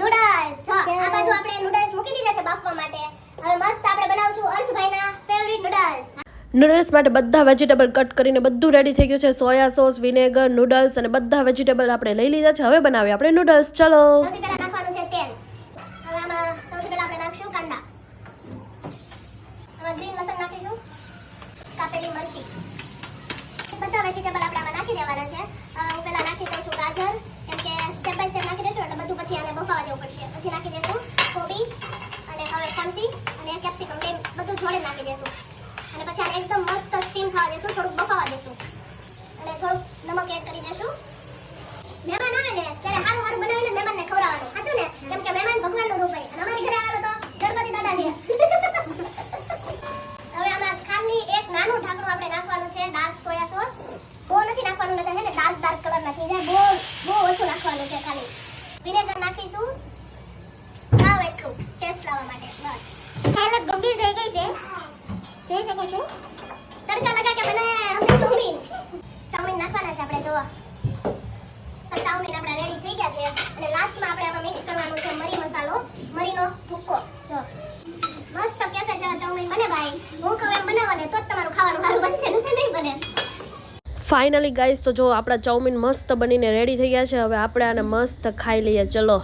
Noodles જો આ બાજુ આપણે નૂડલ્સ મૂકી દીધા છે બાફવા માટે. હવે મસ્ત આપણે બનાવશું અર્થભાઈના ફેવરિટ નૂડલ્સ. નૂડલ્સ માટે બધા વેજીટેબલ કટ કરીને બધું રેડી થઈ ગયું છે. સોયા સોસ, વિનેગર, નૂડલ્સ અને બધા વેજીટેબલ આપણે લઈ લીધા છે. હવે બનાવીએ આપણે નૂડલ્સ. ચલો. સૌથી પહેલા નાખવાનું છે તેલ. હવે આમાં સૌથી પહેલા આપણે નાખશું કાંદા. આમાં ગ્રીન લસણ નાખીશું, કાપેલી મરચી. બધા વેજીટેબલ આપણે આમાં નાખી દેવાના છે. હું પહેલા નાખી દઉં છું ગાજર, કેમ કે સ્ટેપ બાય સ્ટેપ નાખી દેશું એટલે બધું પછી આને બફાવા દેવું પડશે. પછી નાખી દેશું કોબી અને હવે ફણસી અને કેપ્સિકમ બે બધું જોડે નાખી દેશું. અને પછી આને એકદમ મસ્ત સ્ટીમ થવા દેશું, થોડુંક બફાવા દેશું અને થોડુંક નમક એડ કરી દેશું. મહેમાન આવે ને ત્યારે સારું સારું બનાવીને મહેમાનને ખવડાવવાનું, સાચું ને? કેમ કે મહેમાન ભગવાનનું રૂપ હોય અને અમારી ઘરે આવેલો તો ગણપતિ દાદા છે. હવે આમાં ખાલી એક નાનું ઢાંકણું આપણે નાખવાનું છે ડાર્ક સોયા સોસ. બહુ નથી નાખવાનું, નહીતર હે ને ડાર્ક કલર ના થઈ જાય. બહુ ઓછું નાખવાનું છે ખાલી. વિનેગર નાખીશું સાવ એટલું ટેસ્ટ લાવવા માટે, બસ. હાલત ગંભીર થઈ ગઈ છે, જોઈ શકો છો. તડકા લગા કે બને હમણાં ચાઉમીન નાખવાના છે આપણે. જોવા તો ચાઉમીન આપણા રેડી થઈ ગયા છે અને લાસ્ટમાં આપણે આમાં મિક્સ કરવાનું છે મરી મસાલો, મરીનો ભૂક્કો. જો મસ્ત કેફે જેવા ચાઉમીન બને ભાઈ. હું કહું એમ બનાવો ને તો જ તમારું ખાવાનું સારું બનશે, નહીં બને. ફાઇનલી ગાઈસ તો જો આપણા ચાઉમીન મસ્ત બનીને રેડી થઈ ગયા છે. હવે આપણે આને મસ્ત ખાઈ લઈએ. ચલો.